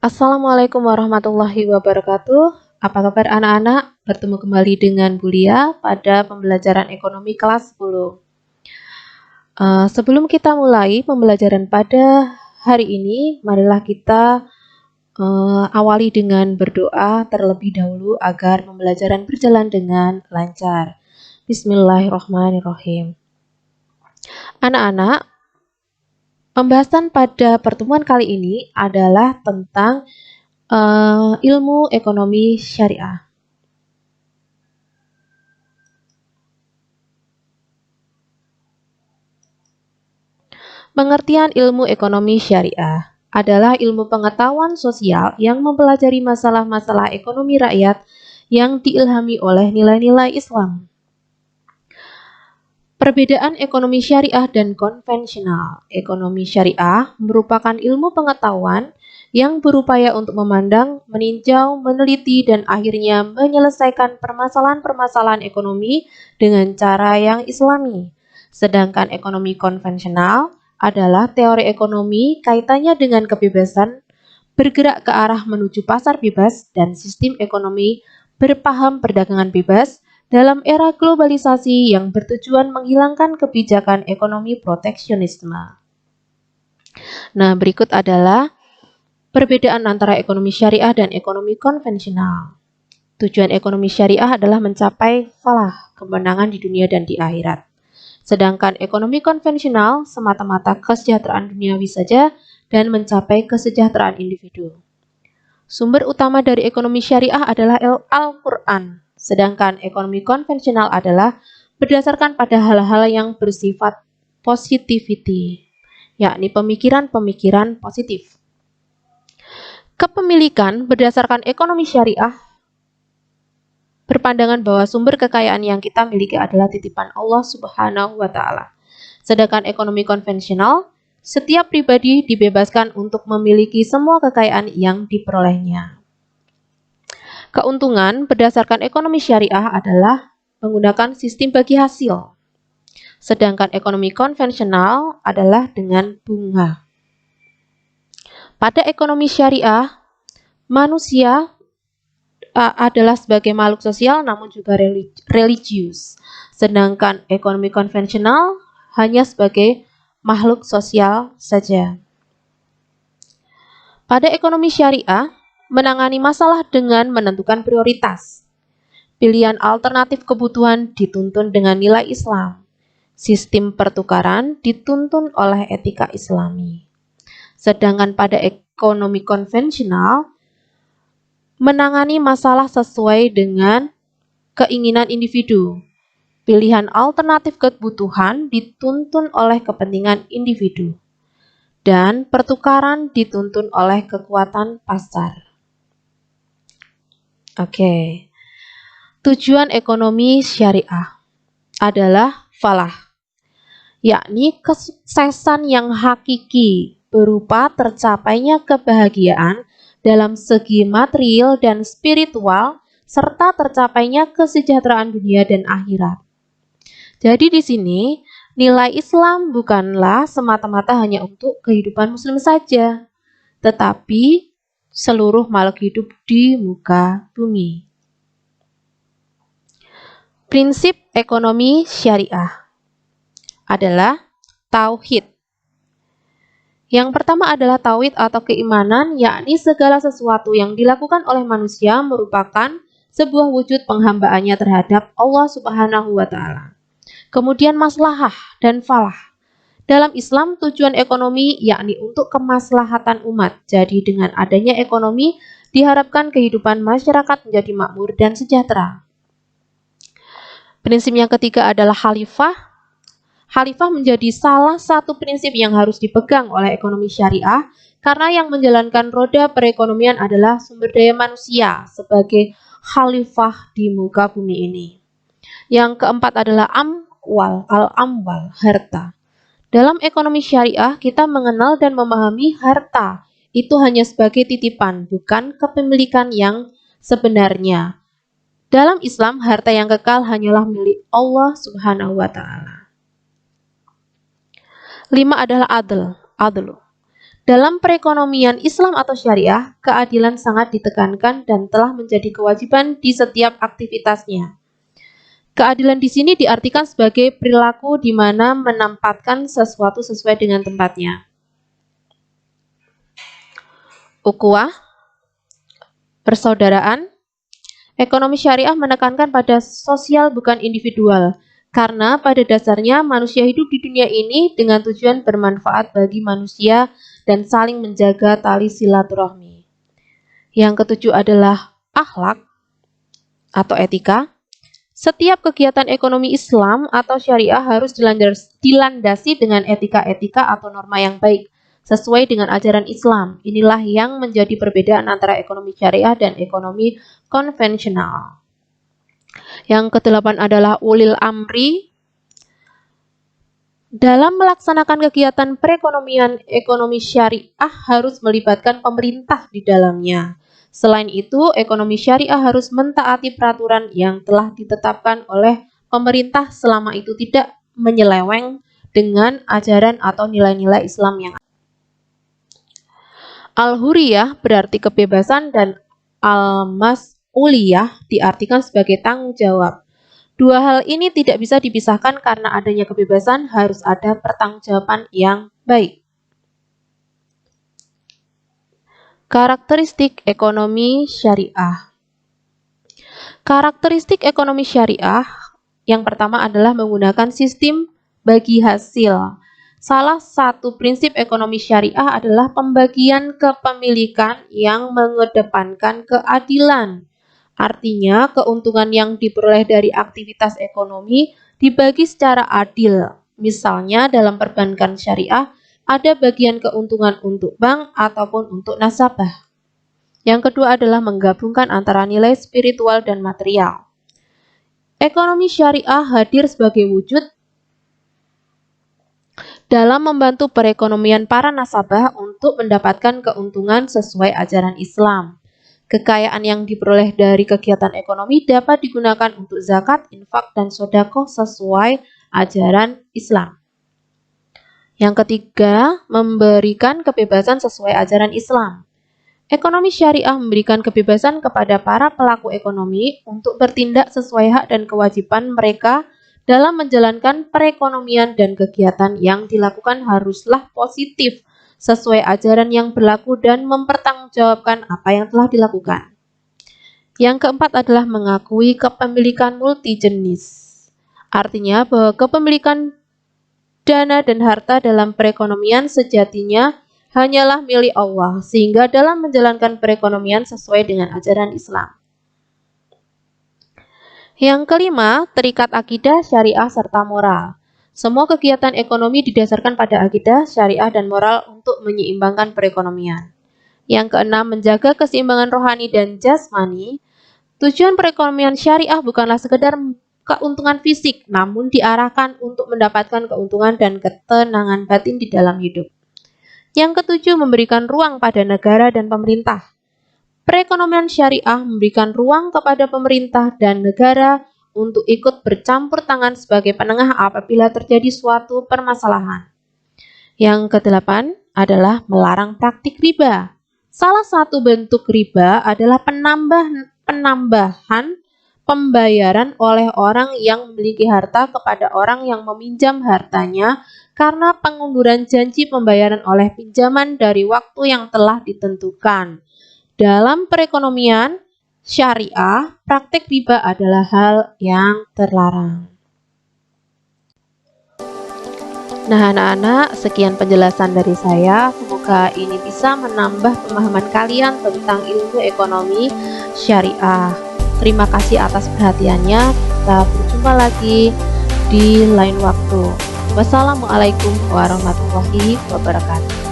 Assalamualaikum warahmatullahi wabarakatuh. Apa kabar anak-anak? Bertemu kembali dengan Bulia pada pembelajaran ekonomi kelas 10. Sebelum kita mulai pembelajaran pada hari ini, marilah kita awali dengan berdoa terlebih dahulu agar pembelajaran berjalan dengan lancar. Bismillahirrahmanirrahim. Anak-anak, pembahasan pada pertemuan kali ini adalah tentang ilmu ekonomi syariah. Pengertian ilmu ekonomi syariah adalah ilmu pengetahuan sosial yang mempelajari masalah-masalah ekonomi rakyat yang diilhami oleh nilai-nilai Islam. Perbedaan ekonomi syariah dan konvensional. Ekonomi syariah merupakan ilmu pengetahuan yang berupaya untuk memandang, meninjau, meneliti, dan akhirnya menyelesaikan permasalahan-permasalahan ekonomi dengan cara yang islami. Sedangkan ekonomi konvensional adalah teori ekonomi kaitannya dengan kebebasan, bergerak ke arah menuju pasar bebas, dan sistem ekonomi berpaham perdagangan bebas dalam era globalisasi yang bertujuan menghilangkan kebijakan ekonomi proteksionisme. Nah, berikut adalah perbedaan antara ekonomi syariah dan ekonomi konvensional. Tujuan ekonomi syariah adalah mencapai falah, kemenangan di dunia dan di akhirat. Sedangkan ekonomi konvensional semata-mata kesejahteraan duniawi saja dan mencapai kesejahteraan individu. Sumber utama dari ekonomi syariah adalah Al-Quran, sedangkan ekonomi konvensional adalah berdasarkan pada hal-hal yang bersifat positivity, yakni pemikiran-pemikiran positif. Kepemilikan berdasarkan ekonomi syariah berpandangan bahwa sumber kekayaan yang kita miliki adalah titipan Allah Subhanahu wa Ta'ala. Sedangkan ekonomi konvensional, setiap pribadi dibebaskan untuk memiliki semua kekayaan yang diperolehnya. Keuntungan berdasarkan ekonomi syariah adalah menggunakan sistem bagi hasil. Sedangkan ekonomi konvensional adalah dengan bunga. Pada ekonomi syariah, manusia adalah sebagai makhluk sosial namun juga religius. Sedangkan ekonomi konvensional hanya sebagai makhluk sosial saja. Pada ekonomi syariah, menangani masalah dengan menentukan prioritas. Pilihan alternatif kebutuhan dituntun dengan nilai Islam. Sistem pertukaran dituntun oleh etika Islami. Sedangkan pada ekonomi konvensional, menangani masalah sesuai dengan keinginan individu. Pilihan alternatif kebutuhan dituntun oleh kepentingan individu. Dan pertukaran dituntun oleh kekuatan pasar. Oke. Tujuan ekonomi syariah adalah falah, yakni kesuksesan yang hakiki berupa tercapainya kebahagiaan dalam segi material dan spiritual, serta tercapainya kesejahteraan dunia dan akhirat. Jadi di sini, nilai Islam bukanlah semata-mata hanya untuk kehidupan muslim saja, tetapi seluruh makhluk hidup di muka bumi. Prinsip ekonomi syariah adalah tauhid. Yang pertama adalah tauhid atau keimanan, yakni segala sesuatu yang dilakukan oleh manusia merupakan sebuah wujud penghambaannya terhadap Allah Subhanahu wa Ta'ala. Kemudian maslahah dan falah. Dalam Islam, tujuan ekonomi yakni untuk kemaslahatan umat. Jadi dengan adanya ekonomi, diharapkan kehidupan masyarakat menjadi makmur dan sejahtera. Prinsip yang ketiga adalah khalifah. Khalifah menjadi salah satu prinsip yang harus dipegang oleh ekonomi syariah karena yang menjalankan roda perekonomian adalah sumber daya manusia sebagai khalifah di muka bumi ini. Yang keempat adalah al-amwal, harta. Dalam ekonomi syariah, kita mengenal dan memahami harta itu hanya sebagai titipan, bukan kepemilikan yang sebenarnya. Dalam Islam, harta yang kekal hanyalah milik Allah Subhanahu wa Ta'ala. 5 adalah adl. Dalam perekonomian Islam atau syariah, keadilan sangat ditekankan dan telah menjadi kewajiban di setiap aktivitasnya. Keadilan di sini diartikan sebagai perilaku di mana menempatkan sesuatu sesuai dengan tempatnya. Ukhuwah, persaudaraan. Ekonomi syariah menekankan pada sosial bukan individual, karena pada dasarnya manusia hidup di dunia ini dengan tujuan bermanfaat bagi manusia dan saling menjaga tali silaturahmi. Yang ketujuh adalah akhlak atau etika. Setiap kegiatan ekonomi Islam atau syariah harus dilandasi dengan etika-etika atau norma yang baik, sesuai dengan ajaran Islam. Inilah yang menjadi perbedaan antara ekonomi syariah dan ekonomi konvensional. Yang kedelapan adalah ulil amri. Dalam melaksanakan kegiatan perekonomian, ekonomi syariah harus melibatkan pemerintah di dalamnya. Selain itu, ekonomi syariah harus mentaati peraturan yang telah ditetapkan oleh pemerintah selama itu tidak menyeleweng dengan ajaran atau nilai-nilai Islam yang ada. Al-huriyah berarti kebebasan dan al-mas'uliyah diartikan sebagai tanggung jawab. Dua hal ini tidak bisa dipisahkan karena adanya kebebasan harus ada pertanggungjawaban yang baik. Karakteristik ekonomi syariah. Karakteristik ekonomi syariah yang pertama adalah menggunakan sistem bagi hasil. Salah satu prinsip ekonomi syariah adalah pembagian kepemilikan yang mengedepankan keadilan. Artinya, keuntungan yang diperoleh dari aktivitas ekonomi dibagi secara adil. Misalnya, dalam perbankan syariah, ada bagian keuntungan untuk bank ataupun untuk nasabah. Yang kedua adalah menggabungkan antara nilai spiritual dan material. Ekonomi syariah hadir sebagai wujud dalam membantu perekonomian para nasabah untuk mendapatkan keuntungan sesuai ajaran Islam. Kekayaan yang diperoleh dari kegiatan ekonomi dapat digunakan untuk zakat, infak, dan sedekah sesuai ajaran Islam. Yang ketiga, memberikan kebebasan sesuai ajaran Islam. Ekonomi syariah memberikan kebebasan kepada para pelaku ekonomi untuk bertindak sesuai hak dan kewajiban mereka dalam menjalankan perekonomian, dan kegiatan yang dilakukan haruslah positif, sesuai ajaran yang berlaku dan mempertanggungjawabkan apa yang telah dilakukan. Yang keempat adalah mengakui kepemilikan multijenis. Artinya bahwa kepemilikan dana dan harta dalam perekonomian sejatinya hanyalah milik Allah, sehingga dalam menjalankan perekonomian sesuai dengan ajaran Islam. Yang kelima, terikat akidah, syariah, serta moral. Semua kegiatan ekonomi didasarkan pada akidah, syariah, dan moral untuk menyeimbangkan perekonomian. Yang keenam, menjaga keseimbangan rohani dan jasmani. Tujuan perekonomian syariah bukanlah sekedar keuntungan fisik, namun diarahkan untuk mendapatkan keuntungan dan ketenangan batin di dalam hidup. Yang ketujuh, memberikan ruang pada negara dan pemerintah. Perekonomian syariah memberikan ruang kepada pemerintah dan negara untuk ikut bercampur tangan sebagai penengah apabila terjadi suatu permasalahan. Yang kedelapan adalah melarang praktik riba. Salah satu bentuk riba adalah penambahan pembayaran oleh orang yang memiliki harta kepada orang yang meminjam hartanya karena pengunduran janji pembayaran oleh pinjaman dari waktu yang telah ditentukan. Dalam perekonomian syariah, praktik riba adalah hal yang terlarang. Nah anak-anak, sekian penjelasan dari saya. Semoga ini bisa menambah pemahaman kalian tentang ilmu ekonomi syariah. Terima kasih atas perhatiannya. Kita berjumpa lagi di lain waktu. Wassalamualaikum warahmatullahi wabarakatuh.